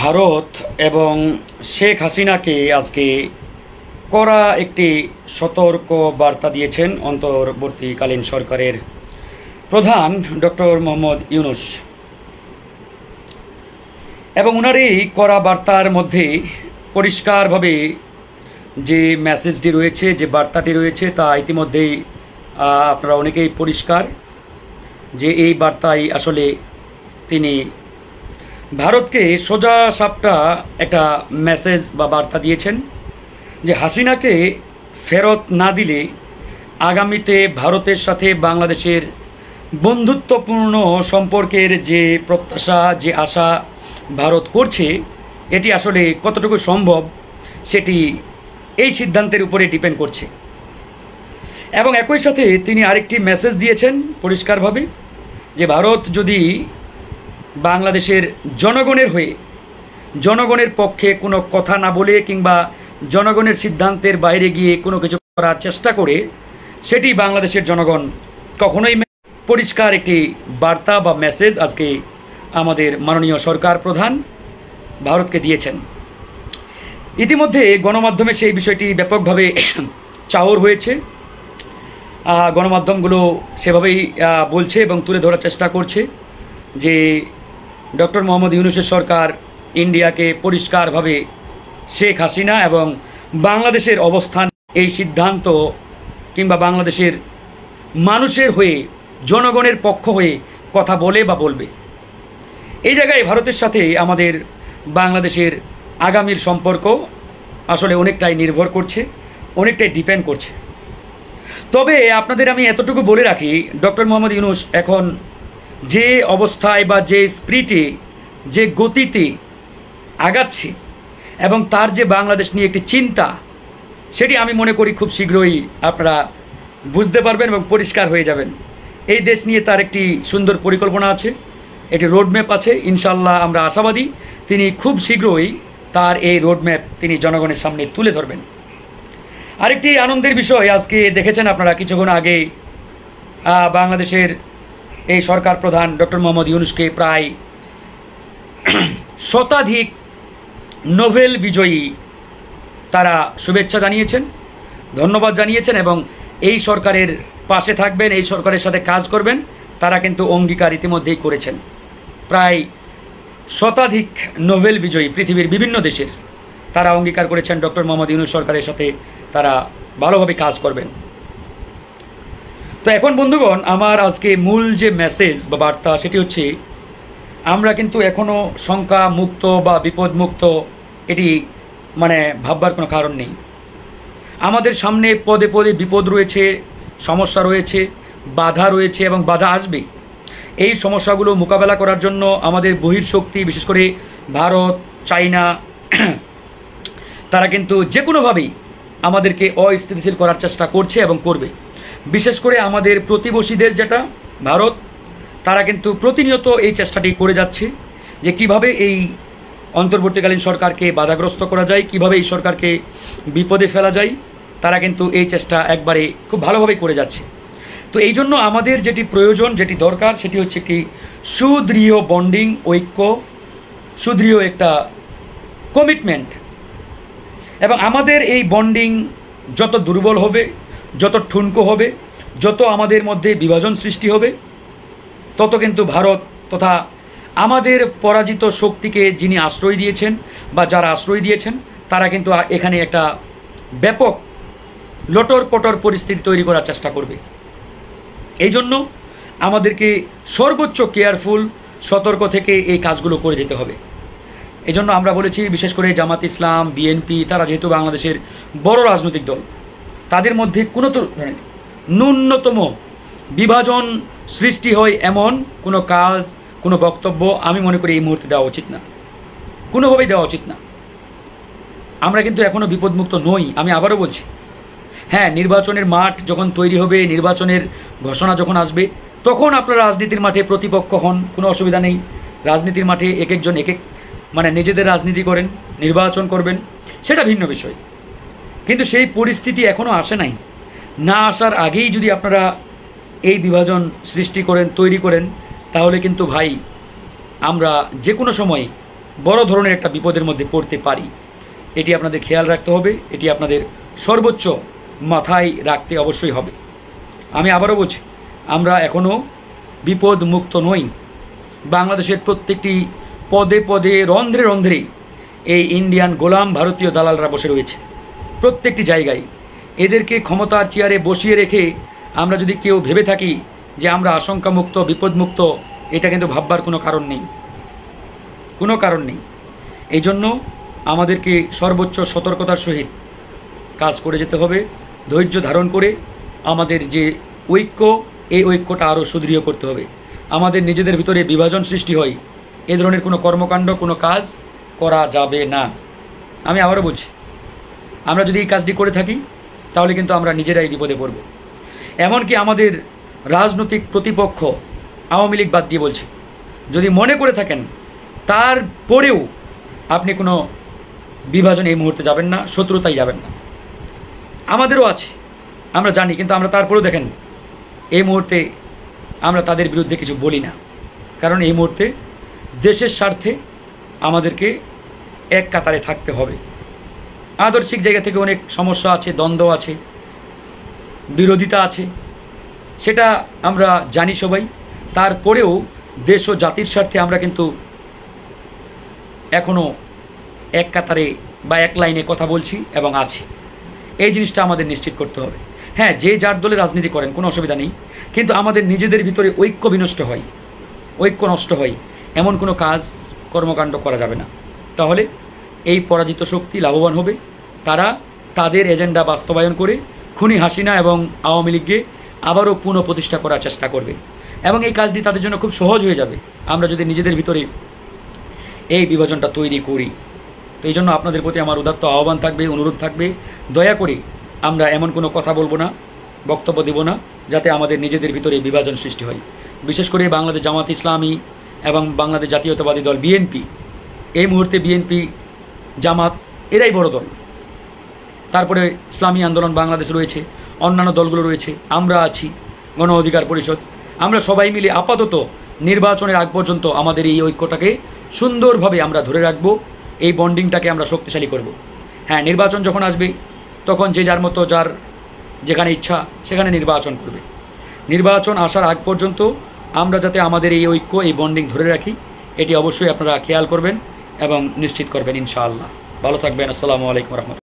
ভারত এবং শেখ হাসিনাকে আজকে কড়া একটি সতর্ক বার্তা দিয়েছেন অন্তর্বর্তীকালীন সরকারের প্রধান ডক্টর মোহাম্মদ ইউনূস। এবং ওনার এই কড়া বার্তার মধ্যে পরিষ্কারভাবে যে মেসেজটি রয়েছে, যে বার্তাটি রয়েছে, তা ইতিমধ্যেই আপনারা অনেকেই পরিষ্কার যে এই বার্তায় আসলে তিনি ভারতকে সোজা সাপটা একটা মেসেজ বা বার্তা দিয়েছেন যে হাসিনাকে ফেরত না দিলে আগামীতে ভারতের সাথে বাংলাদেশের বন্ধুত্বপূর্ণ সম্পর্কের যে প্রত্যাশা, যে আশা ভারত করছে, এটি আসলে কতটুকু সম্ভব সেটি এই সিদ্ধান্তের উপরে ডিপেন্ড করছে। এবং একই সাথে তিনি আরেকটি মেসেজ দিয়েছেন পরিষ্কারভাবে যে ভারত যদি বাংলাদেশের জনগণের হয়ে, জনগণের পক্ষে কোনো কথা না বলে কিংবা জনগণের সিদ্ধান্তের বাইরে গিয়ে কোনো কিছু করার চেষ্টা করে, সেটি বাংলাদেশের জনগণ কখনোই। পরিষ্কার একটি বার্তা বা মেসেজ আজকে আমাদের মাননীয় সরকার প্রধান ভারতকে দিয়েছেন। ইতিমধ্যে গণমাধ্যমে সেই বিষয়টি ব্যাপকভাবে চাওর হয়েছে। গণমাধ্যমগুলো সেভাবেই বলছে এবং তুলে ধরার চেষ্টা করছে যে ডক্টর মোহাম্মদ ইউনূসের সরকার ইন্ডিয়াকে পরিষ্কারভাবে শেখ হাসিনা এবং বাংলাদেশের অবস্থান, এই সিদ্ধান্ত কিংবা বাংলাদেশের মানুষের হয়ে, জনগণের পক্ষ হয়ে কথা বলে বা বলবে। এই জায়গায় ভারতের সাথে আমাদের বাংলাদেশের আগামীর সম্পর্ক আসলে অনেকটাই নির্ভর করছে, অনেকটাই ডিপেন্ড করছে। তবে আপনাদের আমি এতটুকু বলে রাখি, ডক্টর মোহাম্মদ ইউনূস এখন যে অবস্থায় বা যে স্পিরিটে, যে গতিতে আগাচ্ছে এবং তার যে বাংলাদেশ নিয়ে একটি চিন্তা, সেটি আমি মনে করি খুব শীঘ্রই আপনারা বুঝতে পারবেন এবং পরিষ্কার হয়ে যাবেন। এই দেশ নিয়ে তার একটি সুন্দর পরিকল্পনা আছে, একটি রোডম্যাপ আছে। ইনশাল্লাহ আমরা আশাবাদী তিনি খুব শীঘ্রই তার এই রোডম্যাপ তিনি জনগণের সামনে তুলে ধরবেন। আরেকটি আনন্দের বিষয়, আজকে দেখেছেন আপনারা কিছুক্ষণ আগে বাংলাদেশের এই সরকার প্রধান ডক্টর মোহাম্মদ ইউনূসকে প্রায় শতাধিক নোবেল বিজয়ী তারা শুভেচ্ছা জানিয়েছেন, ধন্যবাদ জানিয়েছেন এবং এই সরকারের পাশে থাকবেন, এই সরকারের সাথে কাজ করবেন, তারা কিন্তু অঙ্গীকার ইতিমধ্যেই করেছেন। প্রায় শতাধিক নোবেল বিজয়ী পৃথিবীর বিভিন্ন দেশের তারা অঙ্গীকার করেছেন ডক্টর মোহাম্মদ ইউনূস সরকারের সাথে তারা ভালোভাবে কাজ করবেন। তো এখন বন্ধুগণ, আমার আজকে মূল যে মেসেজ বা বার্তা সেটি হচ্ছে, আমরা কিন্তু এখনও শঙ্কা মুক্ত বা বিপদ মুক্ত এটি ভাববার কোনো কারণ নেই। আমাদের সামনে পদে পদে বিপদ রয়েছে, সমস্যা রয়েছে, বাধা রয়েছে এবং বাধা আসবে। এই সমস্যাগুলো মোকাবেলা করার জন্য আমাদের বহির্শক্তি, বিশেষ করে ভারত, চায়না, তারা কিন্তু যে কোনোভাবেই আমাদেরকে অস্থিতিশীল করার চেষ্টা করছে এবং করবে। বিশেষ করে আমাদের প্রতিবেশীদের যেটা ভারত, তারা কিন্তু প্রতিনিয়ত এই চেষ্টাটি করে যাচ্ছে যে কিভাবে এই অন্তর্বর্তীকালীন সরকারকে বাধাগ্রস্ত করা যায়, কিভাবে এই সরকারকে বিপদে ফেলা যায়। তারা কিন্তু এই চেষ্টা একবারে খুব ভালোভাবে করে যাচ্ছে। তো এই জন্য আমাদের যেটি প্রয়োজন, যেটি দরকার, সেটি হচ্ছে কি সুদৃঢ় বন্ডিং, ঐক্য, সুদৃঢ় একটা কমিটমেন্ট। এবং আমাদের এই বন্ডিং যত দুর্বল হবে, যত ঠুনকো হবে, যত আমাদের মধ্যে বিভাজন সৃষ্টি হবে, তত কিন্তু ভারত তথা আমাদের পরাজিত শক্তিকে যিনি আশ্রয় দিয়েছেন বা যারা আশ্রয় দিয়েছেন, তারা কিন্তু এখানে একটা ব্যাপক লটর পটর পরিস্থিতি তৈরি করার চেষ্টা করবে। এই জন্য আমাদেরকে সর্বোচ্চ কেয়ারফুল, সতর্ক থেকে এই কাজগুলো করে যেতে হবে। এই জন্য আমরা বলেছি, বিশেষ করে জামাত ইসলাম, বিএনপি, তারা যেহেতু বাংলাদেশের বড় রাজনৈতিক দল, তাদের মধ্যে কোনো ন্যূনতম বিভাজন সৃষ্টি হয় এমন কোনো কাজ, কোনো বক্তব্য আমি মনে করি এই মুহূর্তে দেওয়া উচিত না, কোনোভাবেই দেওয়া উচিত না। আমরা কিন্তু এখনও বিপদমুক্ত নই। আমি আবারও বলছি, হ্যাঁ, নির্বাচনের মাঠ যখন তৈরি হবে, নির্বাচনের ঘোষণা যখন আসবে, তখন আপনারা রাজনীতির মাঠে প্রতিপক্ষ হন, কোনো অসুবিধা নেই। রাজনীতির মাঠে এক একজন এক এক নিজেদের রাজনীতি করেন, নির্বাচন করবেন, সেটা ভিন্ন বিষয়। কিন্তু সেই পরিস্থিতি এখনও আসে নাই। না আসার আগেই যদি আপনারা এই বিভাজন সৃষ্টি করেন, তৈরি করেন, তাহলে কিন্তু ভাই আমরা যে কোনো সময় বড় ধরনের একটা বিপদের মধ্যে পড়তে পারি। এটি আপনাদের খেয়াল রাখতে হবে, এটি আপনাদের সর্বোচ্চ মাথায় রাখতে অবশ্যই হবে। আমি আবারও বলছি, আমরা এখনও বিপদ মুক্ত নই। বাংলাদেশের প্রত্যেকটি পদে পদে রন্ধ্রে রন্ধ্রে এই ইন্ডিয়ান গোলাম ভারতীয় দালালরা বসে রয়েছে প্রত্যেকটি জায়গায়। এদেরকে ক্ষমতার চেয়ারে বসিয়ে রেখে আমরা যদি কেউ ভেবে থাকি যে আমরা আশঙ্কামুক্ত বিপদমুক্ত, এটা কিন্তু ভাববার কোনো কারণ নেই, কোনো কারণ নেই। এই জন্য আমাদেরকে সর্বোচ্চ সতর্কতার সহিত কাজ করে যেতে হবে, ধৈর্য ধারণ করে আমাদের যে ঐক্য, এই ঐক্যটা আরও সুদৃঢ় করতে হবে। আমাদের নিজেদের ভিতরে বিভাজন সৃষ্টি হয়, এ ধরনের কোনো কর্মকাণ্ড, কোনো কাজ করা যাবে না। আমি আবারও বলছি, আমরা যদি এই কাজটি করে থাকি তাহলে কিন্তু আমরা নিজেরাই বিপদে পড়ব। এমনকি আমাদের রাজনৈতিক প্রতিপক্ষ আওয়ামী লীগ বাদ দিয়ে বলছি, যদি মনে করে থাকেন তারপরেও আপনি কোনো বিভাজন এই মুহূর্তে যাবেন না, শত্রুতাই যাবেন না। আমাদেরও আছে, আমরা জানি, কিন্তু আমরা তারপরেও দেখেন এই মুহূর্তে আমরা তাদের বিরুদ্ধে কিছু বলি না, কারণ এই মুহূর্তে দেশের স্বার্থে আমাদেরকে এক কাতারে থাকতে হবে। আদর্শিক জায়গা থেকে অনেক সমস্যা আছে, দ্বন্দ্ব আছে, বিরোধিতা আছে, সেটা আমরা জানি সবাই। তারপরেও দেশ ও জাতির স্বার্থে আমরা কিন্তু এখনও এক কাতারে বা এক লাইনে কথা বলছি এবং আছি। এই জিনিসটা আমাদের নিশ্চিত করতে হবে। হ্যাঁ, যে যার দলে রাজনীতি করেন কোনো অসুবিধা নেই, কিন্তু আমাদের নিজেদের ভিতরে ঐক্য বিনষ্ট হয়, ঐক্য নষ্ট হয়, এমন কোনো কাজ কর্মকাণ্ড করা যাবে না। তাহলে এই পরাজিত শক্তি লাভবান হবে, তারা তাদের এজেন্ডা বাস্তবায়ন করে খুনি হাসিনা এবং আওয়ামী লীগকে আবারও পুনঃপ্রতিষ্ঠা করার চেষ্টা করবে, এবং এই কাজটি তাদের জন্য খুব সহজ হয়ে যাবে আমরা যদি নিজেদের ভিতরে এই বিভাজনটা তৈরি করি। তো এই জন্য আপনাদের প্রতি আমার উদাত্ত আহ্বান থাকবে, অনুরোধ থাকবে, দয়া করে আমরা এমন কোনো কথা বলবো না, বক্তব্য দেব না যাতে আমাদের নিজেদের ভিতরে বিভাজন সৃষ্টি হয়। বিশেষ করে বাংলাদেশ জামাত ইসলামী এবং বাংলাদেশ জাতীয়তাবাদী দল বিএনপি, এই মুহূর্তে বিএনপি জামাত এরাই বড় দল, তারপরে ইসলামী আন্দোলন বাংলাদেশ রয়েছে, অন্যান্য দলগুলো রয়েছে, আমরা আছি, গণ অধিকার পরিষদ। আমরা সবাই মিলে আপাতত নির্বাচনের আগ পর্যন্ত আমাদের এই ঐক্যটাকে সুন্দরভাবে আমরা ধরে রাখব, এই বন্ডিংটাকে আমরা শক্তিশালী করব। হ্যাঁ, নির্বাচন যখন আসবে তখন যে যার মতো যার যেখানে ইচ্ছা সেখানে নির্বাচন করবে। নির্বাচন আসার আগ পর্যন্ত আমরা যাতে আমাদের এই ঐক্য, এই বন্ডিং ধরে রাখি, এটি অবশ্যই আপনারা খেয়াল করবেন এবং নিশ্চিত করবেন ইনশাআল্লাহ। ভালো থাকবেন। আসসালামু আলাইকুম রহমতুল্লাহ।